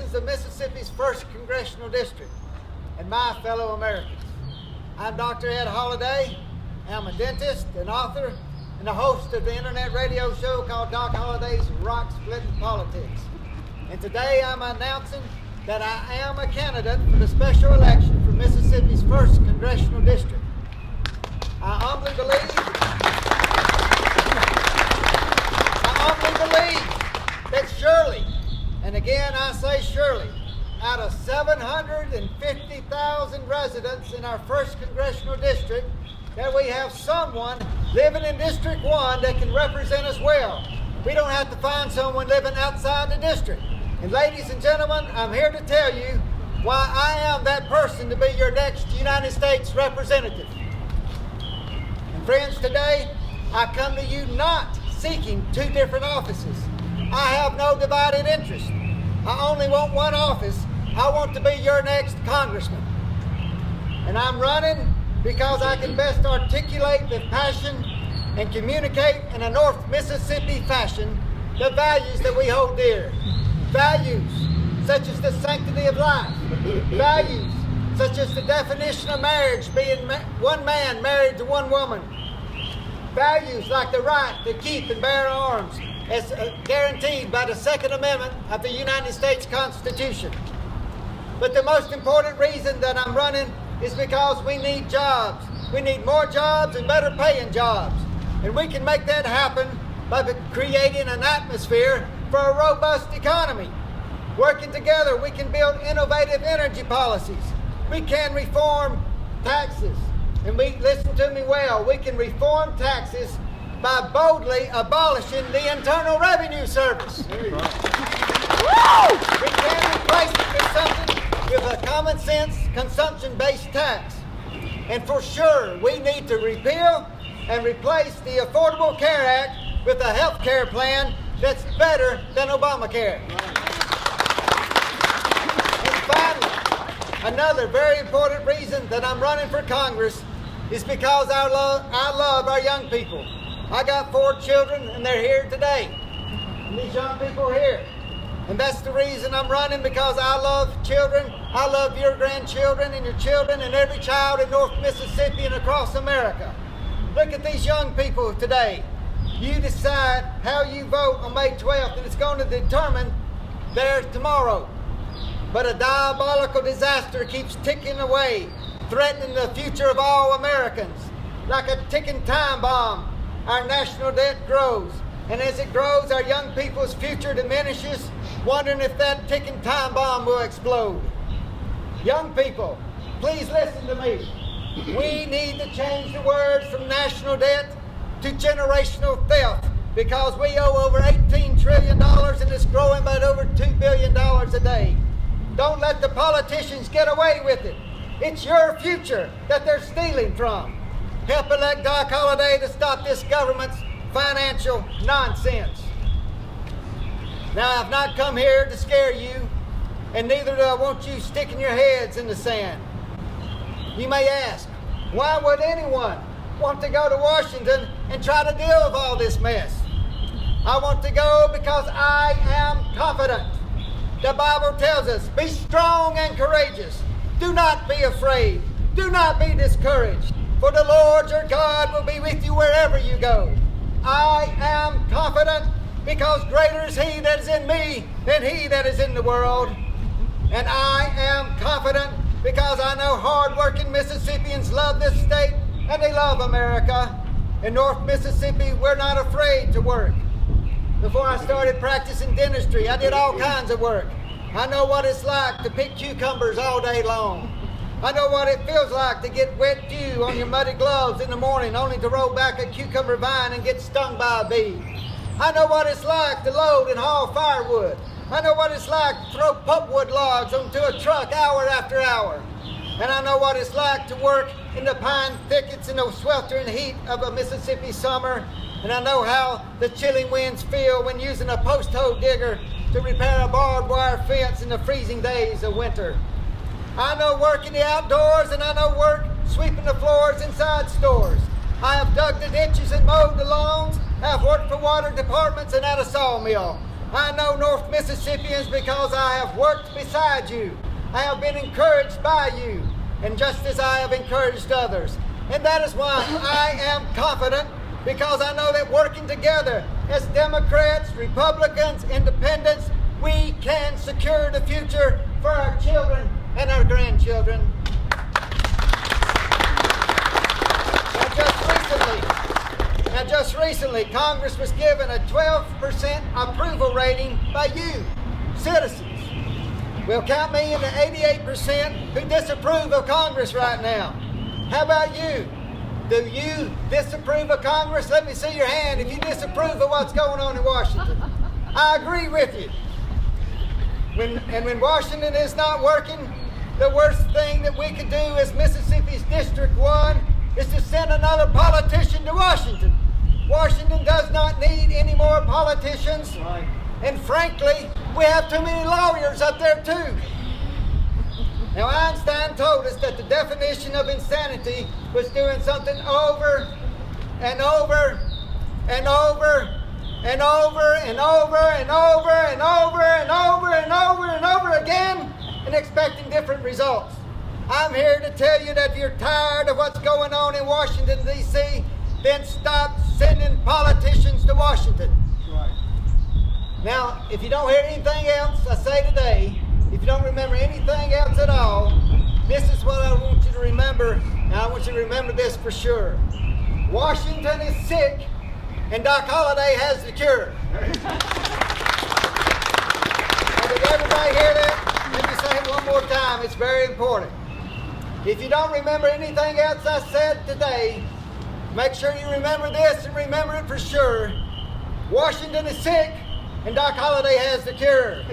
citizens of Mississippi's 1st Congressional District, and my fellow Americans. I'm Dr. Ed Holliday. I'm a dentist, an author, and a host of the internet radio show called Doc Holliday's Rock Splitting Politics. And today I'm announcing that I am a candidate for the special election for Mississippi's 1st Congressional District. I humbly believe that surely, and again I say surely, out of 750,000 residents in our 1st Congressional District, that we have someone living in District 1 that can represent us well. We don't have to find someone living outside the district. And ladies and gentlemen, I'm here to tell you why I am that person to be your next United States representative. And friends, today I come to you not seeking two different offices. I have no divided interest. I only want one office. I want to be your next congressman. And I'm running because I can best articulate with passion and communicate in a North Mississippi fashion the values that we hold dear. Values such as the sanctity of life. Values such as the definition of marriage being one man married to one woman. Values like the right to keep and bear arms as guaranteed by the Second Amendment of the United States Constitution. But the most important reason that I'm running is because we need jobs. We need more jobs and better paying jobs. And we can make that happen by creating an atmosphere for a robust economy. Working together, we can build innovative energy policies. We can reform taxes. And listen to me well, we can reform taxes by boldly abolishing the Internal Revenue Service. We can replace it with something with a common sense consumption-based tax. And for sure, we need to repeal and replace the Affordable Care Act with a health care plan that's better than Obamacare. And finally, another very important reason that I'm running for Congress is because I love our young people. I got 4 children and they're here today. And these young people are here. And that's the reason I'm running, because I love children. I love your grandchildren and your children and every child in North Mississippi and across America. Look at these young people today. You decide how you vote on May 12th, and it's going to determine their tomorrow. But a diabolical disaster keeps ticking away, threatening the future of all Americans. Like a ticking time bomb, our national debt grows. And as it grows, our young people's future diminishes, wondering if that ticking time bomb will explode. Young people, please listen to me. We need to change the words from national debt to generational theft, because we owe over $18 trillion and it's growing by over $2 billion a day. Don't let the politicians get away with it. It's your future that they're stealing from. Help elect Doc Holliday to stop this government's financial nonsense. Now, I've not come here to scare you, and neither do I want you sticking your heads in the sand. You may ask, why would anyone want to go to Washington and try to deal with all this mess? I want to go because I am confident. The Bible tells us, be strong and courageous. Do not be afraid. Do not be discouraged. For the Lord your God will be with you wherever you go. I am confident because greater is he that is in me than he that is in the world. And I am confident because I know hard-working Mississippians love this state and they love America. In North Mississippi, we're not afraid to work. Before I started practicing dentistry, I did all kinds of work. I know what it's like to pick cucumbers all day long. I know what it feels like to get wet dew on your muddy gloves in the morning only to roll back a cucumber vine and get stung by a bee. I know what it's like to load and haul firewood. I know what it's like to throw pulpwood logs onto a truck hour after hour. And I know what it's like to work in the pine thickets in the sweltering heat of a Mississippi summer. And I know how the chilling winds feel when using a post hole digger to repair a barbed wire fence in the freezing days of winter. I know work in the outdoors, and I know work sweeping the floors inside stores. I have dug the ditches and mowed the lawns. I have worked for water departments and at a sawmill. I know North Mississippians because I have worked beside you. I have been encouraged by you, and just as I have encouraged others. And that is why I am confident, because I know that working together as Democrats, Republicans, Independents, we can secure the future for our children and our grandchildren. Now just recently, Congress was given a 12% approval rating by you, citizens. Well, count me in the 88% who disapprove of Congress right now. How about you? Do you disapprove of Congress? Let me see your hand if you disapprove of what's going on in Washington. I agree with you. When Washington is not working, the worst thing that we could do as Mississippi's District 1 is to send another politician to Washington. Washington does not need any more politicians. Right. And frankly, we have too many lawyers up there too. Now, Einstein told us that the definition of insanity was doing something over and over and over and over and over and over and over and over and over and over again and expecting different results. I'm here to tell you that if you're tired of what's going on in Washington, D.C., then stop sending politicians to Washington. Right. Now, if you don't hear anything else I say today, if you don't remember anything else at all, this is what I want you to remember, and I want you to remember this for sure. Washington is sick, and Doc Holliday has the cure. Now, did everybody hear that? Let me say it one more time. It's very important. If you don't remember anything else I said today, make sure you remember this and remember it for sure. Washington is sick, and Doc Holliday has the cure.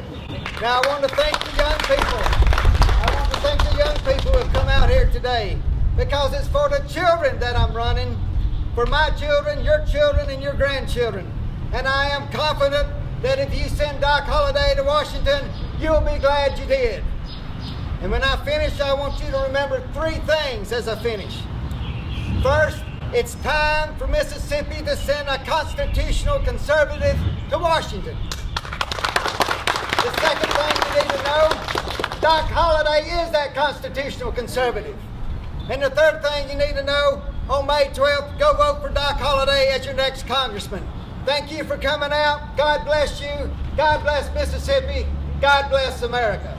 Now, I want to thank the young people. I want to thank the young people who have come out here today, because it's for the children that I'm running, for my children, and your grandchildren. And I am confident that if you send Doc Holliday to Washington, you'll be glad you did. And when I finish, I want you to remember three things as I finish. First, it's time for Mississippi to send a constitutional conservative to Washington. The second thing you need to know, Doc Holliday is that constitutional conservative. And the third thing you need to know, on May 12th, go vote for Doc Holliday as your next congressman. Thank you for coming out. God bless you. God bless Mississippi. God bless America.